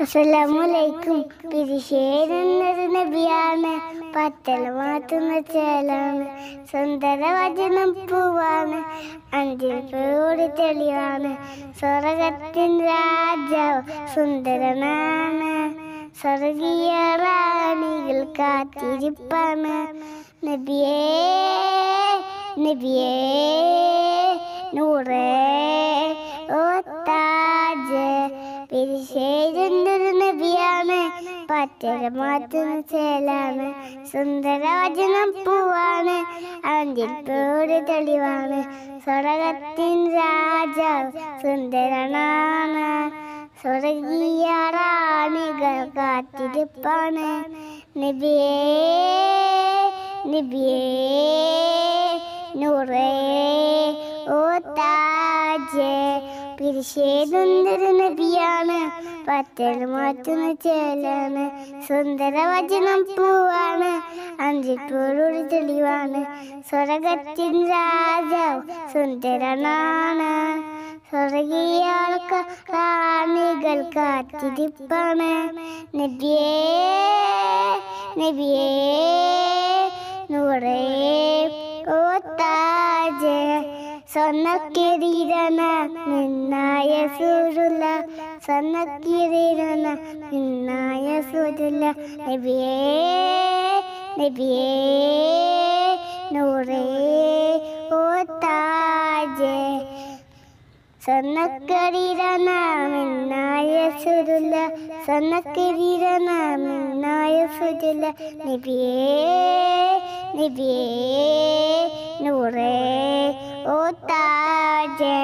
അസ്സലാമലൈക്കും. പിരിശേരുന്നൊരു നബിയാണ്, പത്തല മാറ്റുന്ന ചേലാണ്, സുന്ദര വചനം പൂവാണ്, അഞ്ചിൽ പേടി തെളിവാണ്, സ്വർഗത്തിൻ രാജാവ് സുന്ദരനാണ്, സ്വർഗീയ റാണികൾ കാത്തിരിപ്പാണ്. നബിയേ നബിയേ നൂറേ ഓ താജ്, പിരിശേരുന്നൊരു നബിയാണ്, പത്തര മാറ്റുന്ന ചേലാണ്, സുന്ദര വചനം പൂവാണ്, അഞ്ചിൽ പേടി തെളിവാണ്, സ്വർഗത്തിൻ രാജാവ് സുന്ദരനാണ്, സ്വർഗീയ റാണികൾ കാത്തിരിപ്പാണ്. നബിയേ നബിയേ നൂറേ ഓ താജ്, പിരിശേരുന്നൊരു നബിയാണ്, പത്തൽ മാറ്റുന്ന ചേലാണ്, സുന്ദര വചനം പൂവാണ്, അഞ്ചിൽ പേടി തെളിവാണ്, സ്വർഗത്തിൻ രാജാവ് സുന്ദരനാണ്, സ്വർഗീയ റാണികൾ കാത്തിരിപ്പാണ്. നബിയേ നബിയേ നൂറേ ഓ താജ്, സ്വർണ്ണക്കിരീടന നിന്നായ സൂരുല, സ്വർണ്ണക്കിരീടന നിന്നായ സൂരുല, നബിയേ നബിയേ നൂറേ ഓ താജ്, സ്വർണ്ണക്കിരീടന മിന്നായ സുരുല, സ്വർണ്ണക്കിരീടന മിന്നായ സുരുല, നബിയേ നബിയേ നൂറേ ഓ താജ്,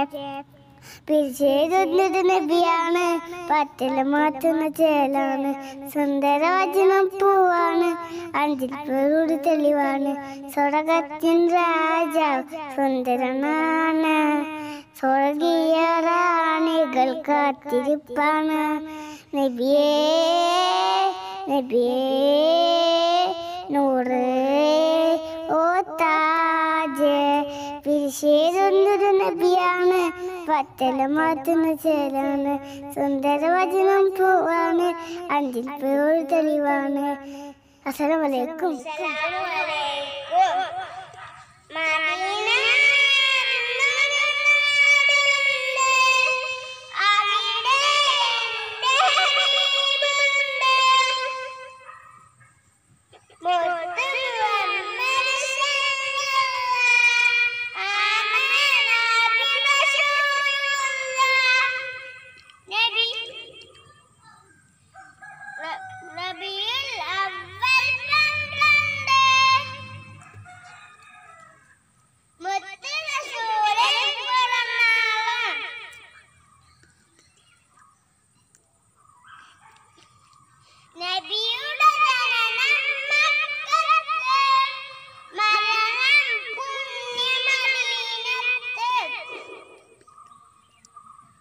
പിരിശേരുന്നൊരു നബിയാണ്, പത്തല മാറ്റുന്ന ചേലാണ്, സുന്ദര വചനം പൂവാണ്, അഞ്ചിൽ പേടി തെളിവാണ്, സ്വർഗത്തിൻ രാജാവ് സുന്ദരനാണ്, സ്വർഗീയ റാണികൾ കാത്തിരിപ്പാണ്. നബിയേ നബിയേ നൂറേ ഓ താജ്, പിരിശേരുന്നൊരു നബിയാണ്, പത്തല മാറ്റുന്ന ചേലാണ്, സുന്ദര വചനം പൂവാണ്, അഞ്ചിൽ പേടി തെളിവാണ്. അസ്സലാമലൈക്കും.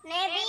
Maybe